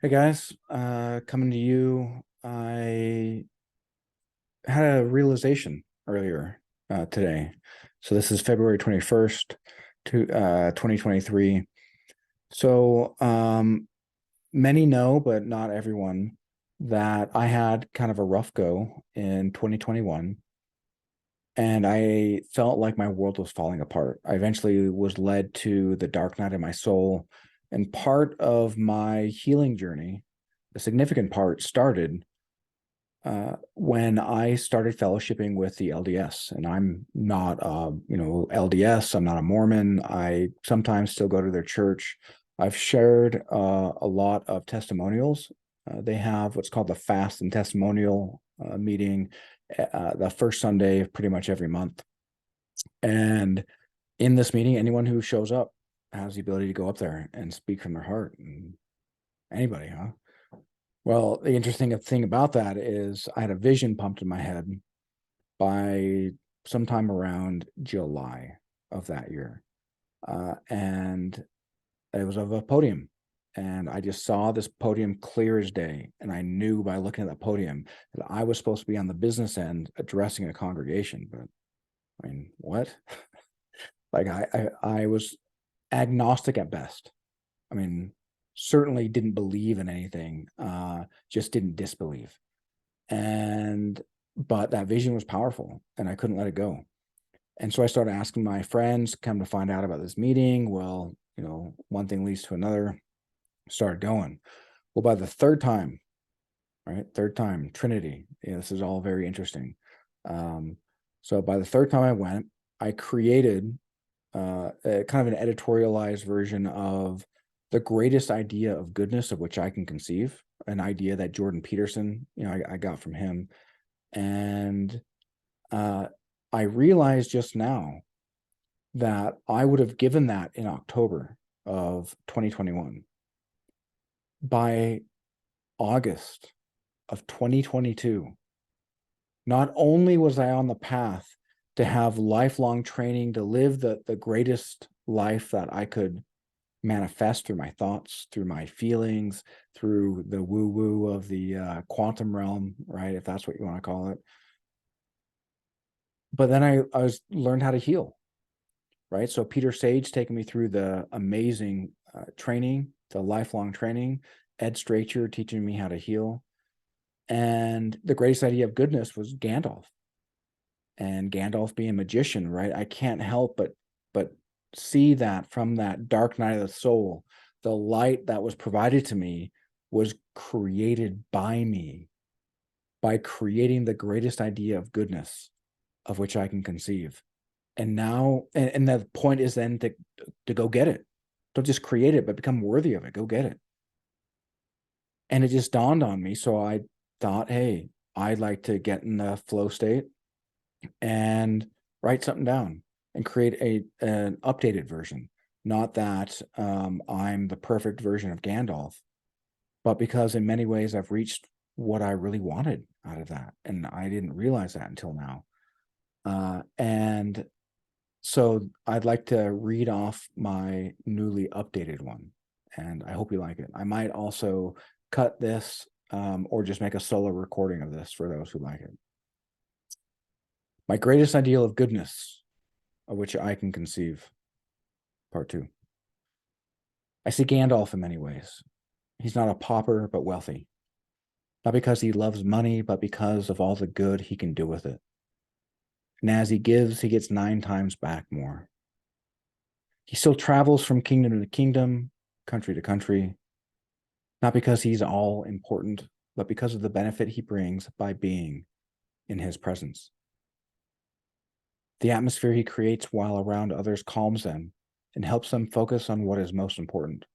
Hey guys, coming to you. I had a realization earlier today. So this is February 21st to 2023. So many know, but not everyone, that I had kind of a rough go in 2021, and I felt like my world was falling apart. I eventually was led to the dark night of my soul, and part of my healing journey, a significant part, started when I started fellowshipping with the LDS. And I'm not, LDS. I'm not a Mormon. I sometimes still go to their church. I've shared a lot of testimonials. They have what's called the Fast and Testimonial meeting the first Sunday of pretty much every month. And in this meeting, anyone who shows up has the ability to go up there and speak from their heart. And anybody, huh? Well, the interesting thing about that is I had a vision pumped in my head by sometime around July of that year. And it was of a podium. And I just saw this podium clear as day. And I knew by looking at the podium that I was supposed to be on the business end addressing a congregation. But I mean, what? Like I was agnostic at best. I mean, certainly didn't believe in anything, just didn't disbelieve. And but that vision was powerful and I couldn't let it go. And so I started asking my friends, come to find out about this meeting. Well, one thing leads to another, started going. Well, by the third time, right? Third time, Trinity. Yeah, this is all very interesting. So by the third time I went, I created a kind of an editorialized version of the greatest idea of goodness of which I can conceive, an idea that Jordan Peterson, I got from him. And uh, I realized just now that I would have given that in October of 2021. By August of 2022, not only was I on the path to have lifelong training to live the greatest life that I could manifest through my thoughts, through my feelings, through the woo woo of the quantum realm, right? If that's what you want to call it. But then I was learned how to heal, right? So Peter Sage taking me through the amazing training, the lifelong training, Ed Stracher teaching me how to heal. And the greatest idea of goodness was Gandalf. And Gandalf being a magician, right? I can't help but see that from that dark night of the soul, the light that was provided to me was created by me by creating the greatest idea of goodness of which I can conceive. And now, and the point is then to go get it. Don't just create it, but become worthy of it. Go get it. And it just dawned on me. So I thought, hey, I'd like to get in the flow state and write something down and create an updated version. Not that I'm the perfect version of Gandalf, but because in many ways I've reached what I really wanted out of that. And I didn't realize that until now. And so I'd like to read off my newly updated one, and I hope you like it. I might also cut this or just make a solo recording of this for those who like it. My greatest ideal of goodness, of which I can conceive, part two. I see Gandalf in many ways. He's not a pauper, but wealthy. Not because he loves money, but because of all the good he can do with it. And as he gives, he gets 9 times back more. He still travels from kingdom to kingdom, country to country, not because he's all important, but because of the benefit he brings by being in his presence. The atmosphere he creates while around others calms them and helps them focus on what is most important.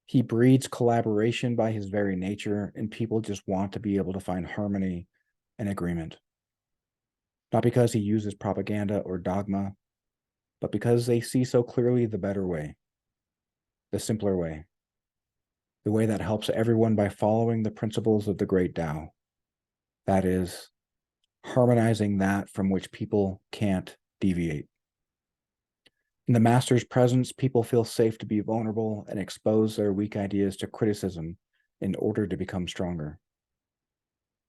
He breeds collaboration by his very nature, and people just want to be able to find harmony and agreement. Not because he uses propaganda or dogma, but because they see so clearly the better way, the simpler way, the way that helps everyone by following the principles of the great Tao. That is, harmonizing that from which people can't deviate. In the master's presence, people feel safe to be vulnerable and expose their weak ideas to criticism in order to become stronger,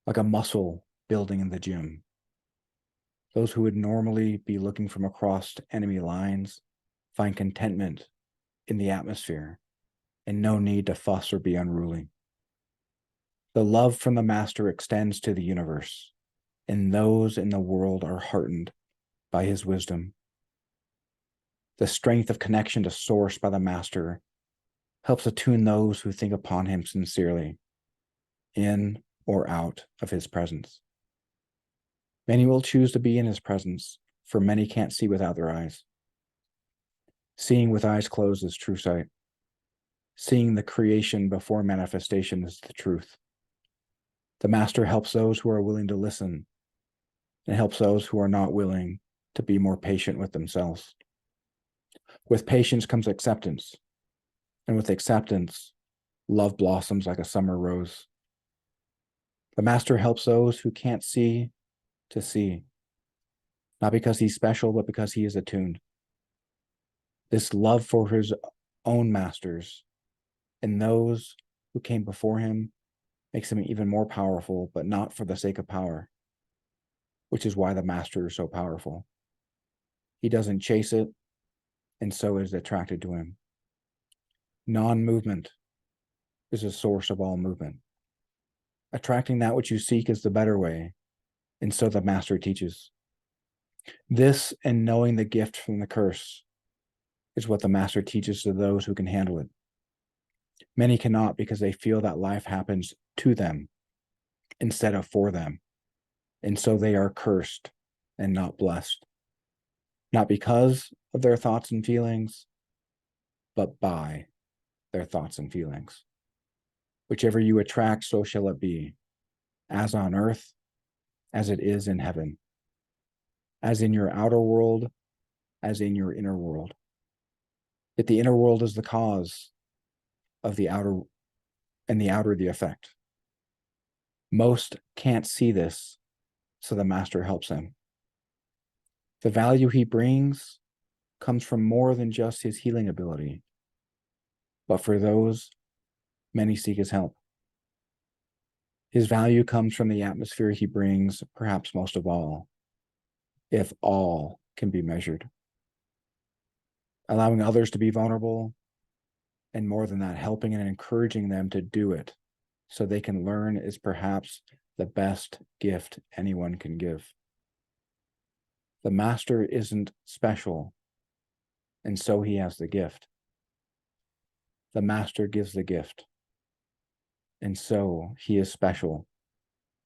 like a muscle building in the gym. Those who would normally be looking from across enemy lines find contentment in the atmosphere and no need to fuss or be unruly. The love from the master extends to the universe, and those in the world are heartened by his wisdom. The strength of connection to source by the master helps attune those who think upon him sincerely, in or out of his presence. Many will choose to be in his presence, for many can't see without their eyes. Seeing with eyes closed is true sight. Seeing the creation before manifestation is the truth. The master helps those who are willing to listen, and helps those who are not willing to be more patient with themselves. With patience comes acceptance, and with acceptance, love blossoms like a summer rose. The master helps those who can't see to see, not because he's special, but because he is attuned. This love for his own masters and those who came before him makes him even more powerful, but not for the sake of power, which is why the master is so powerful. He doesn't chase it, and so is attracted to him. Non-movement is the source of all movement. Attracting that which you seek is the better way, and so the master teaches. This and knowing the gift from the curse is what the master teaches to those who can handle it. Many cannot because they feel that life happens to them instead of for them, and so they are cursed and not blessed. Not because of their thoughts and feelings, but by their thoughts and feelings. Whichever you attract, so shall it be, as on earth, as it is in heaven, as in your outer world, as in your inner world. Yet the inner world is the cause of the outer, and the outer the effect. Most can't see this, so the master helps them. The value he brings comes from more than just his healing ability, but for those, many seek his help. His value comes from the atmosphere he brings, perhaps most of all, if all can be measured. Allowing others to be vulnerable, and more than that, helping and encouraging them to do it so they can learn is perhaps the best gift anyone can give. The master isn't special, and so he has the gift. The master gives the gift, and so he is special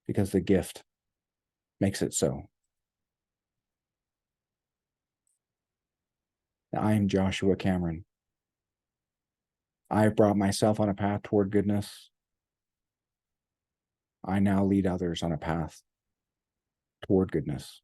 because the gift makes it so. I am Joshua Cameron. I have brought myself on a path toward goodness. I now lead others on a path toward goodness.